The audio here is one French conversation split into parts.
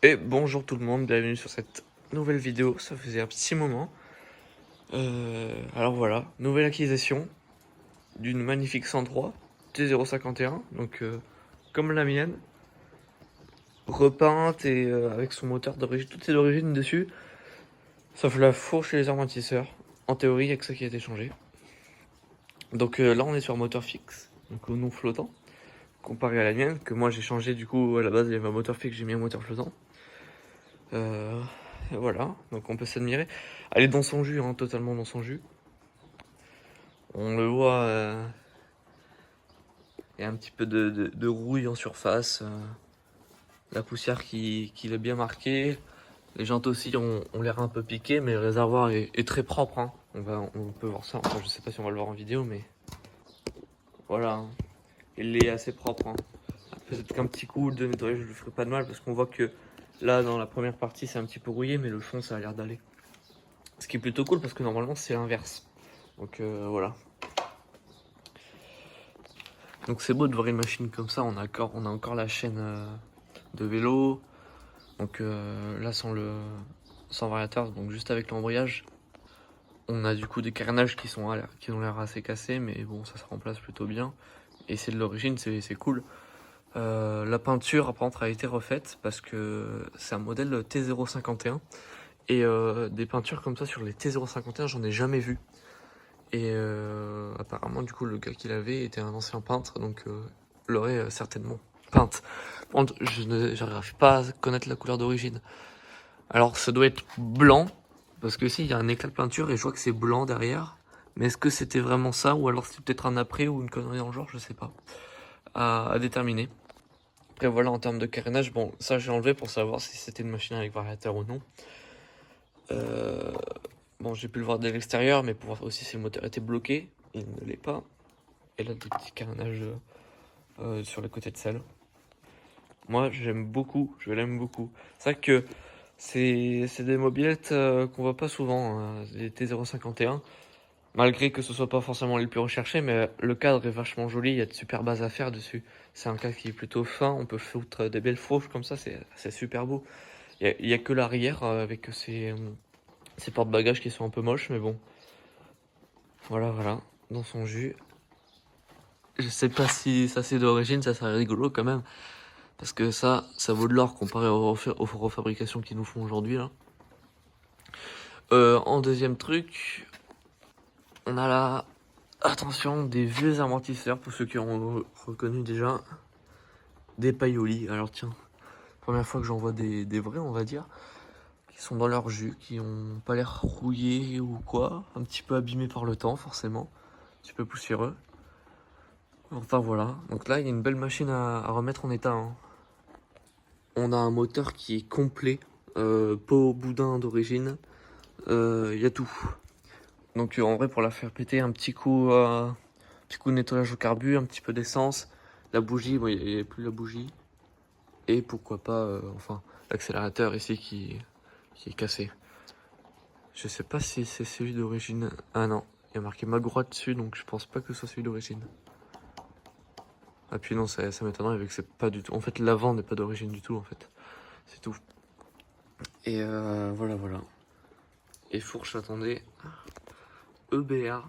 Et bonjour tout le monde, bienvenue sur cette nouvelle vidéo, ça faisait un petit moment. Alors voilà, nouvelle acquisition d'une magnifique 103 T051, donc comme la mienne, repeinte et avec son moteur d'origine, tout est d'origine dessus, sauf la fourche et les amortisseurs. En théorie, il n'y a que ça qui a été changé. Donc là on est sur moteur fixe, donc au non flottant, comparé à la mienne, que moi j'ai changé du coup à la base il y avait un moteur fixe, j'ai mis un moteur flottant. Et voilà, donc on peut s'admirer. Elle est dans son jus, hein, totalement dans son jus. On le voit, il y a un petit peu de rouille en surface. La poussière qui l'a bien marqué. Les jantes aussi ont l'air un peu piquées, mais le réservoir est très propre. Hein. On peut voir ça. Enfin, je sais pas si on va le voir en vidéo, mais voilà. Hein. Il est assez propre. Hein. Peut-être qu'un petit coup de nettoyage ne lui ferait pas de mal, parce qu'on voit que là, dans la première partie, c'est un petit peu rouillé, mais le fond, ça a l'air d'aller. Ce qui est plutôt cool, parce que normalement, c'est l'inverse. Donc voilà. Donc c'est beau de voir une machine comme ça, on a encore la chaîne de vélo. Donc là sans variateur, donc juste avec l'embrayage. On a du coup des carénages qui ont l'air assez cassés, mais bon ça se remplace plutôt bien. Et c'est de l'origine, c'est cool. La peinture par contre a été refaite parce que c'est un modèle T051. Et des peintures comme ça sur les T051 j'en ai jamais vu. Et apparemment, du coup, le gars qui l'avait était un ancien peintre, donc l'aurait certainement peinte. Par contre, je n'arrive pas à connaître la couleur d'origine. Alors, ça doit être blanc, parce que si, il y a un éclat de peinture et je vois que c'est blanc derrière. Mais est-ce que c'était vraiment ça, ou alors c'était peut-être un après ou une connerie dans le genre, je sais pas. À déterminer. Après, voilà, en termes de carénage, bon, ça j'ai enlevé pour savoir si c'était une machine avec variateur ou non. Bon, j'ai pu le voir de l'extérieur, mais pour voir aussi si le moteur était bloqué. Il ne l'est pas. Et là, des petits carénages sur le côté de selle. Moi, j'aime beaucoup, je l'aime beaucoup. C'est vrai que c'est des mobilettes qu'on voit pas souvent, hein, les T051. Malgré que ce soit pas forcément les plus recherchés, mais le cadre est vachement joli, il y a de super bases à faire dessus. C'est un cadre qui est plutôt fin, on peut foutre des belles fourches comme ça, c'est super beau. Il y a que l'arrière avec ces porte-bagages qui sont un peu moches, mais bon. Voilà, dans son jus. Je sais pas si ça c'est d'origine, ça serait rigolo quand même. Parce que ça vaut de l'or comparé aux refabrications qu'ils nous font aujourd'hui là. En deuxième truc, on a là, attention, des vieux amortisseurs pour ceux qui ont reconnu déjà. Des Paoli. Alors tiens, première fois que j'en vois des vrais, on va dire, qui sont dans leur jus, qui ont pas l'air rouillés ou quoi, un petit peu abîmés par le temps forcément, un petit peu poussiéreux. Enfin voilà, donc là il y a une belle machine à remettre en état. Hein. On a un moteur qui est complet, pot boudin d'origine, y a tout. Donc en vrai pour la faire péter, un petit coup de nettoyage au carbu, un petit peu d'essence, la bougie, bon, il n'y a plus la bougie, et pourquoi pas, enfin l'accélérateur ici qui est cassé. Je sais pas si c'est celui d'origine. Ah non, il y a marqué Magura dessus, donc je pense pas que ce soit celui d'origine. Ah puis non, ça m'étonnerait vu que c'est pas du tout. En fait, l'avant n'est pas d'origine du tout en fait. C'est tout. Et voilà. Et fourche, attendez. EBA.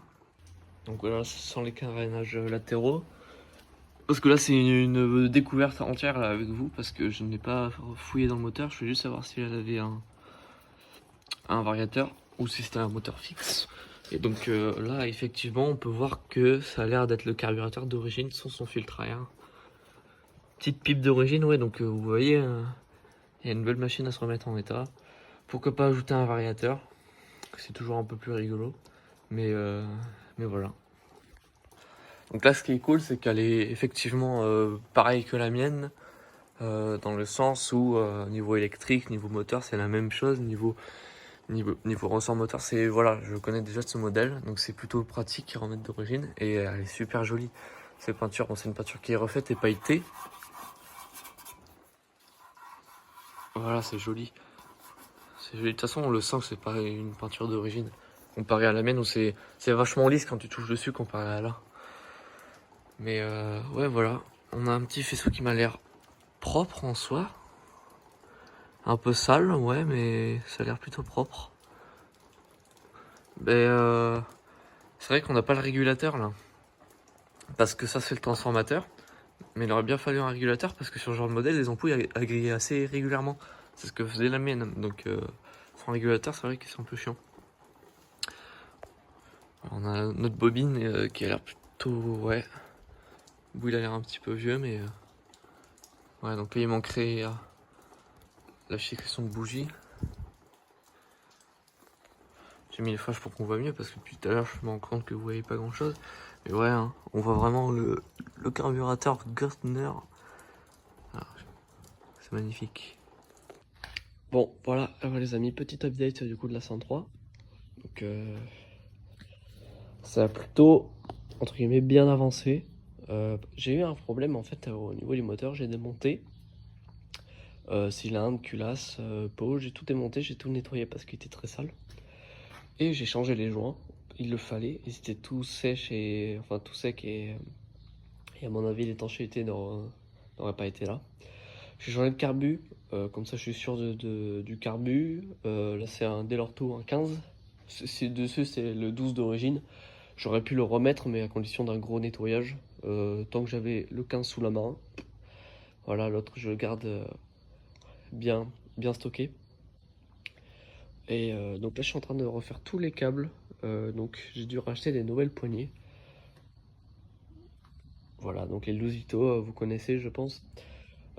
Donc voilà, sans les carénages latéraux. Parce que là, c'est une découverte entière là, avec vous, parce que je n'ai pas fouillé dans le moteur. Je voulais juste savoir si elle avait un variateur ou si c'était un moteur fixe. Et donc là, effectivement, on peut voir que ça a l'air d'être le carburateur d'origine sans son filtre à air. Petite pipe d'origine, ouais, donc vous voyez, il y a une belle machine à se remettre en état. Pourquoi pas ajouter un variateur? C'est toujours un peu plus rigolo. Mais voilà. Donc là, ce qui est cool, c'est qu'elle est effectivement pareille que la mienne, dans le sens où niveau électrique, niveau moteur, c'est la même chose. Niveau ressort moteur, c'est voilà, je connais déjà ce modèle, donc c'est plutôt pratique à remettre d'origine et elle est super jolie. Cette peinture, bon, c'est une peinture qui est refaite et pailletée. Voilà, c'est joli. C'est joli. De toute façon, on le sent que c'est pas une peinture d'origine comparé à la mienne où c'est vachement lisse quand tu touches dessus comparé à là. Mais ouais, voilà. On a un petit faisceau qui m'a l'air propre en soi. Un peu sale, ouais, mais ça a l'air plutôt propre. Mais c'est vrai qu'on n'a pas le régulateur là. Parce que ça c'est le transformateur. Mais il aurait bien fallu un régulateur parce que sur ce genre de modèle, les ampoules agréaient assez régulièrement. C'est ce que faisait la mienne. Donc sans régulateur, c'est vrai que c'est un peu chiant. Alors, on a notre bobine qui a l'air plutôt... Ouais. Bon, il a l'air un petit peu vieux, mais... Ouais, donc là il manquerait la fixation de bougie. J'ai mis les flashs pour qu'on voit mieux parce que depuis tout à l'heure je me rends compte que vous voyez pas grand chose. Mais ouais, hein, on voit vraiment le carburateur Gertner. Ah, c'est magnifique. Bon, voilà, les amis, petite update du coup de la 103. Donc ça a plutôt, entre guillemets, bien avancé. J'ai eu un problème en fait au niveau du moteur, j'ai démonté cylindre, culasse, pot, j'ai tout démonté, j'ai tout nettoyé parce qu'il était très sale. Et j'ai changé les joints, il le fallait, ils étaient tout sèches et enfin tout sec et à mon avis l'étanchéité n'aurait pas été là. J'ai changé de carbu, comme ça je suis sûr du carbu. Là c'est un Delorto, un 15. Dessus c'est le 12 d'origine. J'aurais pu le remettre mais à condition d'un gros nettoyage. Tant que j'avais le 15 sous la main. Voilà, l'autre je le garde bien stocké. Et donc là je suis en train de refaire tous les câbles. Donc j'ai dû racheter des nouvelles poignées. Voilà, donc les Lusito, vous connaissez je pense.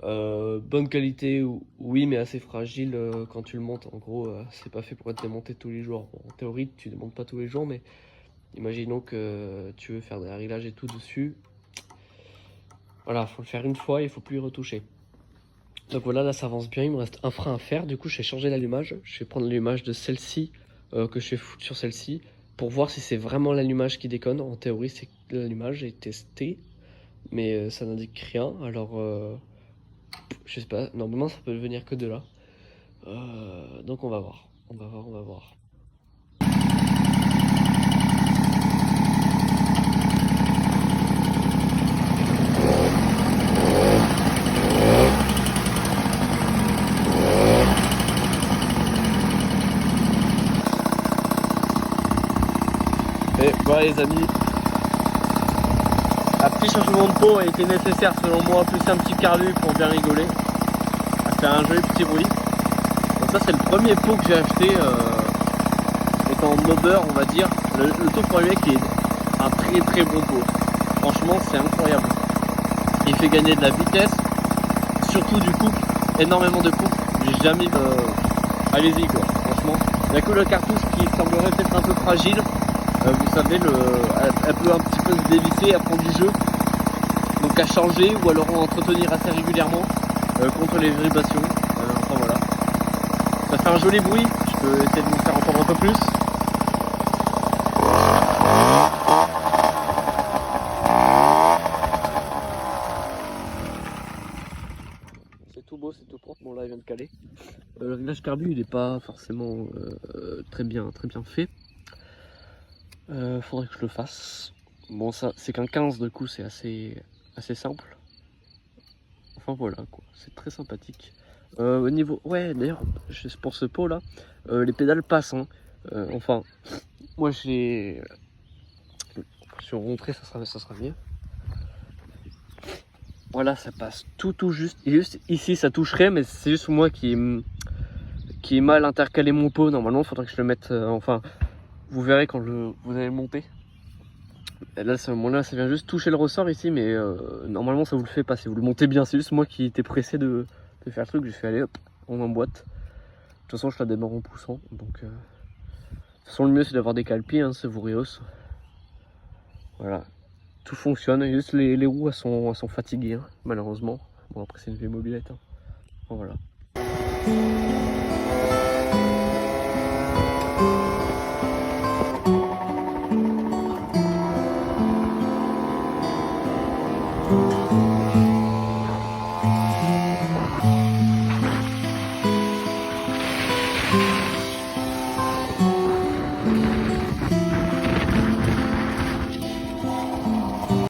Bonne qualité, oui, mais assez fragile quand tu le montes. En gros, c'est pas fait pour être démonté tous les jours. Bon, en théorie, tu démontes pas tous les jours, mais imaginons que tu veux faire des réglages et tout dessus. Voilà, faut le faire une fois, il faut plus y retoucher. Donc voilà, là ça avance bien, il me reste un frein à faire. Du coup, je vais changer l'allumage. Je vais prendre l'allumage de celle-ci, que je vais foutre sur celle-ci, pour voir si c'est vraiment l'allumage qui déconne. En théorie, c'est l'allumage, j'ai testé, mais ça n'indique rien. Alors, je sais pas, normalement ça peut venir que de là. Donc on va voir. On va voir. Et voilà les amis, un petit changement de pot a été nécessaire selon moi, plus un petit carlu pour bien rigoler. Ça fait un joli petit bruit. Donc ça c'est le premier pot que j'ai acheté étant nobber on va dire. Le tout premier qui est un très bon pot. Franchement c'est incroyable. Il fait gagner de la vitesse, surtout du couple, énormément de couple. J'ai jamais allez-y quoi, franchement. Il n'y a que le cartouche qui semblerait peut-être un peu fragile. Vous savez, elle peut un petit peu se dévisser, elle prend du jeu. Donc à changer ou alors à entretenir assez régulièrement contre les vibrations. Enfin voilà. Ça fait un joli bruit, je peux essayer de vous faire entendre un peu plus. C'est tout beau, c'est tout propre. Bon là il vient de caler. Le réglage carbu il n'est pas forcément très bien fait. Faudrait que je le fasse. Bon ça c'est qu'un 15 de coup c'est assez simple. Enfin voilà quoi, c'est très sympathique. Au niveau... Ouais d'ailleurs pour ce pot là, les pédales passent hein. Enfin moi j'ai... Si on montrer ça sera mieux. Voilà ça passe tout juste. Et juste ici ça toucherait mais c'est juste moi qui ai mal intercalé mon pot. Normalement il faudrait que je le mette enfin vous verrez quand vous allez le monter. Et là, à ce moment-là, ça vient juste toucher le ressort ici, mais normalement, ça vous le fait pas si vous le montez bien. C'est juste moi qui étais pressé de faire le truc. J'ai fait, allez hop, on emboîte. De toute façon, je la démarre en poussant. Donc, de toute façon, le mieux, c'est d'avoir des calpiers, hein, c'est Vurios. Voilà, tout fonctionne. Juste les roues, elles sont fatiguées, hein, malheureusement. Bon, après, c'est une vieille mobilette. Hein. Bon, voilà.